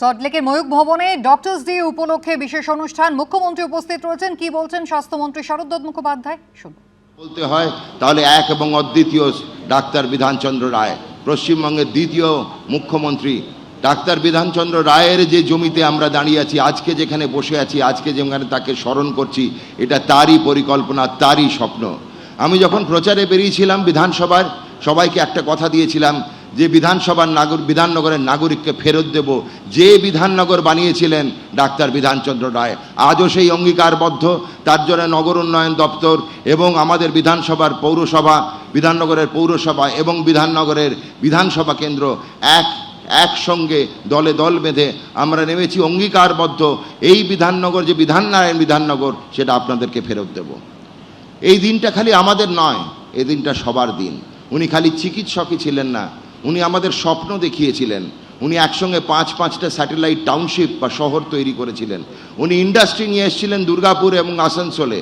সল্টলেকের ময়ূক ভবনে doctors day উপলক্ষে বিশেষ অনুষ্ঠান, মুখ্যমন্ত্রী উপস্থিত রয়েছেন। কি বলছেন স্বাস্থ্যমন্ত্রী শরৎচন্দ্র মুখোপাধ্যায়, শুনুন। বলতে হয় তাহলে এক এবং অদ্বিতীয় ডাক্তার বিধানচন্দ্র রায়, পশ্চিমবঙ্গের দ্বিতীয় মুখ্যমন্ত্রী। ডাক্তার বিধানচন্দ্র রায়ের যে জমিতে আমরা দাঁড়িয়ে আছি, আজকে যেখানে বসে আছি, আজকে যেখানে তাকে স্মরণ করছি, এটা তারই পরিকল্পনা, তারই স্বপ্ন। আমি যখন প্রচারে বেরিয়েছিলাম বিধানসভার, সবাইকে একটা কথা দিয়েছিলাম যে বিধাননগরের নাগরিককে ফেরত দেব, যে বিধাননগর বানিয়েছিলেন ডাক্তার বিধানচন্দ্র রায়। আজও সেই অঙ্গীকারবদ্ধ। তার জন্য নগর উন্নয়ন দপ্তর এবং আমাদের বিধানসভার পৌরসভা, বিধাননগরের পৌরসভা এবং বিধাননগরের বিধানসভা কেন্দ্র একসঙ্গে দলে দল বেঁধে আমরা নেমেছি, অঙ্গীকারবদ্ধ। এই বিধাননগর যে বিধাননারায়ণ বিধাননগর, সেটা আপনাদেরকে ফেরত দেব। এই দিনটা খালি আমাদের নয়, এই দিনটা সবার দিন। উনি খালি চিকিৎসকই ছিলেন না, উনি আমাদের স্বপ্ন দেখিয়েছিলেন। উনি একসঙ্গে পাঁচটা স্যাটেলাইট টাউনশিপ বা শহর তৈরি করেছিলেন। উনি ইন্ডাস্ট্রি নিয়ে এসেছিলেন দুর্গাপুর এবং আসানসোলে।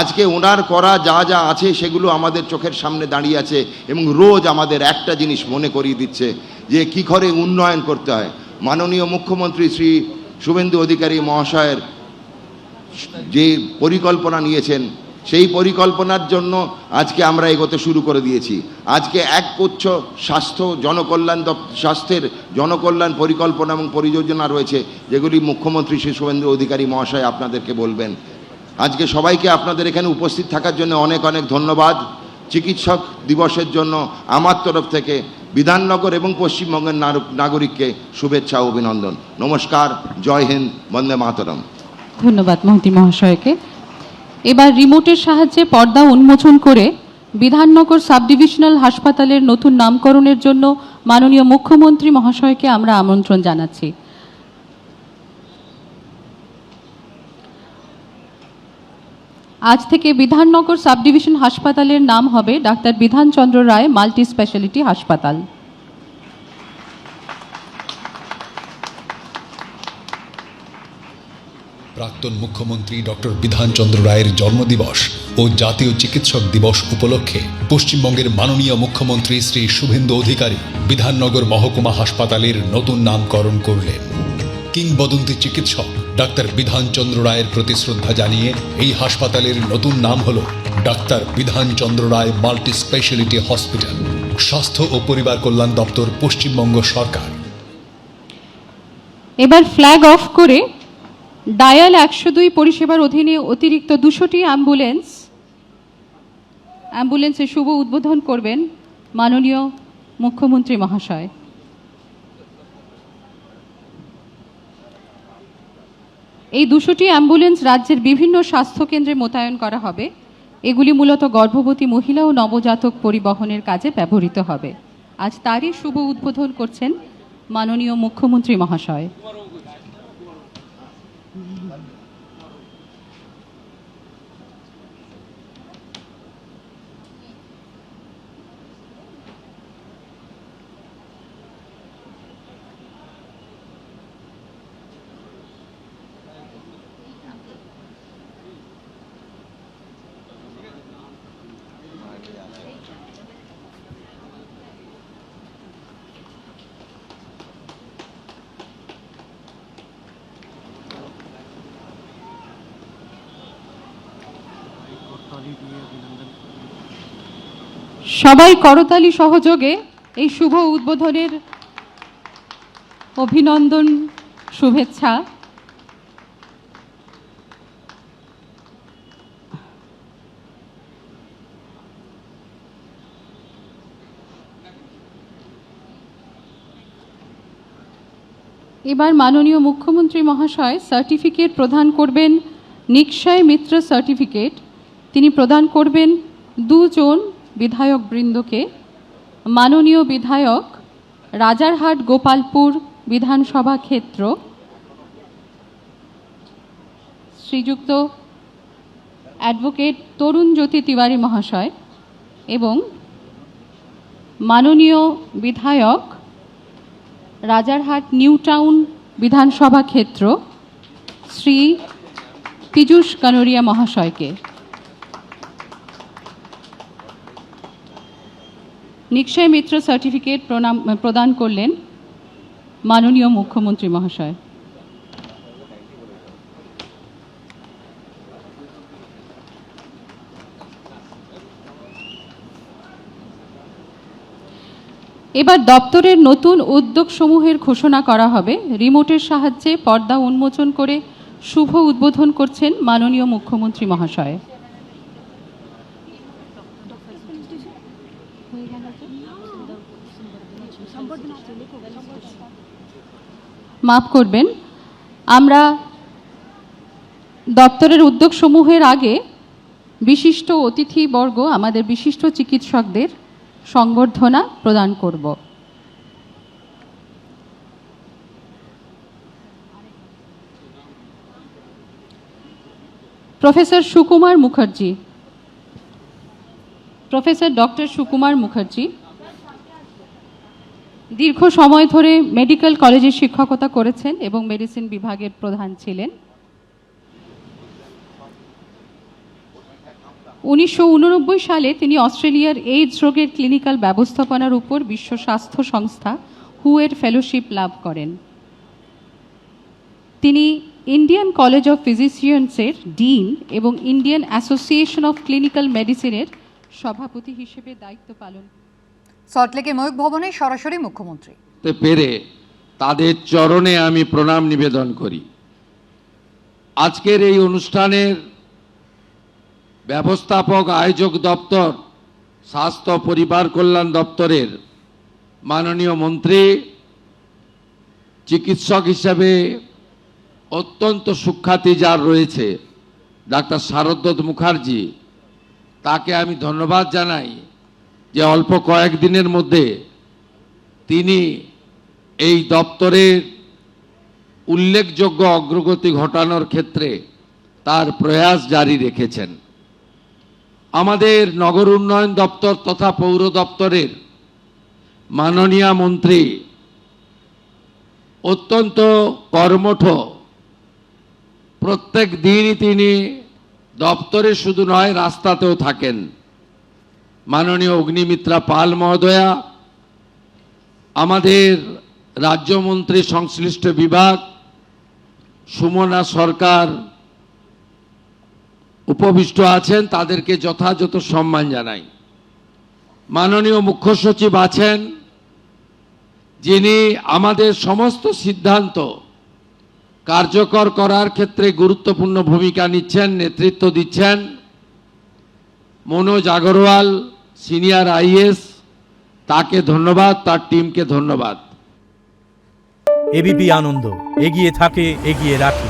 আজকে ওনার করা যা যা আছে সেগুলো আমাদের চোখের সামনে দাঁড়িয়ে আছে এবং রোজ আমাদের একটা জিনিস মনে করিয়ে দিচ্ছে যে কী করে উন্নয়ন করতে হয়। মাননীয় মুখ্যমন্ত্রী শ্রী শুভেন্দু অধিকারী মহাশয়ের যে পরিকল্পনা নিয়েছেন, সেই পরিকল্পনার জন্য আজকে আমরা এগোতে শুরু করে দিয়েছি। আজকে একগুচ্ছ স্বাস্থ্যের জনকল্যাণ পরিকল্পনা এবং পরিযোজনা রয়েছে, যেগুলি মুখ্যমন্ত্রী শ্রী শুভেন্দু অধিকারী মহাশয় আপনাদেরকে বলবেন। আজকে সবাইকে আপনাদের এখানে উপস্থিত থাকার জন্য অনেক অনেক ধন্যবাদ। চিকিৎসক দিবসের জন্য আমার তরফ থেকে বিধাননগর এবং পশ্চিমবঙ্গের নাগরিককে শুভেচ্ছা ও অভিনন্দন। নমস্কার, জয় হিন্দ, বন্দে মাতরম। ধন্যবাদ মন্ত্রী মহাশয়কে। এবার রিমোটের সাহায্যে পর্দা উন্মোচন করে বিধাননগর সাব ডিভিশনাল হাসপাতালের নতুন নামকরণের জন্য মাননীয় মুখ্যমন্ত্রী মহাশয়কে আমরা আমন্ত্রণ জানাচ্ছি। আজ থেকে বিধাননগর সাব ডিভিশন হাসপাতালের নাম হবে ডাক্তার বিধানচন্দ্র রায় মাল্টি স্পেশালিটি হাসপাতাল। প্রাক্তন মুখ্যমন্ত্রী ডক্টর বিধানচন্দ্র রায়ের জন্মদিবস ও জাতীয় চিকিৎসক দিবস উপলক্ষে পশ্চিমবঙ্গের মাননীয় মুখ্যমন্ত্রী শ্রী শুভেন্দু অধিকারী বিধাননগর মহকুমা হাসপাতালের নতুন নামকরণ করলেন। কিংবদন্তি চিকিৎসক ডাক্তার বিধানচন্দ্র রায়ের প্রতি শ্রদ্ধা জানিয়ে এই হাসপাতালের নতুন নাম হল ডাক্তার বিধানচন্দ্র রায় মাল্টি স্পেশালিটি হসপিটাল। স্বাস্থ্য ও পরিবার কল্যাণ দপ্তর, পশ্চিমবঙ্গ সরকার। এবার ফ্ল্যাগ অফ করে ডায়াল 102 পরিষেবার অধীনে অতিরিক্ত 200টি অ্যাম্বুলেন্সের শুভ উদ্বোধন করবেন মাননীয় মুখ্যমন্ত্রী মহাশয়। এই 200টি অ্যাম্বুলেন্স রাজ্যের বিভিন্ন স্বাস্থ্যকেন্দ্রে মোতায়েন করা হবে। এগুলি মূলত গর্ভবতী মহিলা ও নবজাতক পরিবহনের কাজে ব্যবহৃত হবে। আজ তারই শুভ উদ্বোধন করছেন মাননীয় মুখ্যমন্ত্রী মহাশয়। সবাই করতালি সহযোগে এই শুভ উদ্বোধনের অভিনন্দন, শুভেচ্ছা। এবার মাননীয় মুখ্যমন্ত্রী মহাশয় সার্টিফিকেট প্রদান করবেন, নিক্ষয় মিত্র সার্টিফিকেট তিনি প্রদান করবেন 2 জন বিধায়ক বৃন্দকে। মাননীয় বিধায়ক রাজারহাট গোপালপুর বিধানসভা ক্ষেত্র শ্রীযুক্ত অ্যাডভোকেট তরুণ জ্যোতি তিওয়ারি মহাশয় এবং মাননীয় বিধায়ক রাজারহাট নিউ টাউন বিধানসভা ক্ষেত্র শ্রী পীযূষ কানোরিয়া মহাশয়কে। নিক্ষয় মিত্র সার্টিফিকেট প্রদান করলেন মাননীয় মুখ্যমন্ত্রী মহাশয়। এবার দপ্তরের নতুন উদ্যোগসমূহের ঘোষণা করা হবে। রিমোটের সাহায্যে পর্দা উন্মোচন করে শুভ উদ্বোধন করছেন মাননীয় মুখ্যমন্ত্রী মহাশয়। মাফ করবেন, আমরা দপ্তরের উদ্যোগসমূহের আগে বিশিষ্ট অতিথিবর্গ, আমাদের বিশিষ্ট চিকিৎসকদের সংবর্ধনা প্রদান করব। Professor Sukumar Mukherjee, professor doctor Sukumar Mukherjee দীর্ঘ সময় ধরে মেডিকেল কলেজে শিক্ষকতা করেছেন এবং মেডিসিন বিভাগের প্রধান ছিলেন। 1989 সালে তিনি অস্ট্রেলিয়ার এইডস রোগের ক্লিনিক্যাল ব্যবস্থাপনার উপর বিশ্ব স্বাস্থ্য সংস্থা হুয়ের ফেলোশিপ লাভ করেন। তিনি ইন্ডিয়ান কলেজ অফ ফিজিশিয়ানসের ডিন এবং ইন্ডিয়ান অ্যাসোসিয়েশন অফ ক্লিনিক্যাল মেডিসিনের সভাপতি হিসেবে দায়িত্ব পালন। সল্টলেকে ময়ূখ ভবনে সরাসরি মুখ্যমন্ত্রী পেরে তাদের চরণে আমি প্রণাম নিবেদন করি। আজকের এই অনুষ্ঠানের ব্যবস্থাপক আয়োজক দপ্তর, স্বাস্থ্য পরিবার কল্যাণ দপ্তরের মাননীয় মন্ত্রী, চিকিৎসক হিসেবে অত্যন্ত সুখ্যাতি যার রয়েছে ডাক্তার শারদত্ত মুখার্জি, তাকে আমি ধন্যবাদ জানাই যে অল্প কয়েকদিনের মধ্যে তিনি এই দপ্তরের উল্লেখযোগ্য অগ্রগতি ঘটানোর ক্ষেত্রে তার প্রয়াস জারি রেখেছেন। আমাদের নগর উন্নয়ন দপ্তর তথা পৌর দপ্তরের মাননীয় মন্ত্রী অত্যন্ত কর্মঠ, প্রত্যেক দিনই তিনি দপ্তরে শুধু নয় রাস্তাতেও থাকেন। মাননীয় অগ্নিমিত্রা পাল মহোদয়া, আমাদের রাজ্যমন্ত্রী সংশ্লিষ্ট বিভাগ সুমনা সরকার উপবিষ্ট আছেন, তাদেরকে যথাযথ সম্মান জানাই। মাননীয় মুখ্য সচিব আছেন, যিনি আমাদের সমস্ত সিদ্ধান্ত কার্যকর করার ক্ষেত্রে গুরুত্বপূর্ণ ভূমিকা নিচ্ছেন, নেতৃত্ব দিচ্ছেন। মনোজ আগরওয়াল সিনিয়র আইএস, তাকে ধন্যবাদ, তার টিমকে ধন্যবাদ। এবিপি আনন্দ, এগিয়ে থাকে, এগিয়ে রাখে।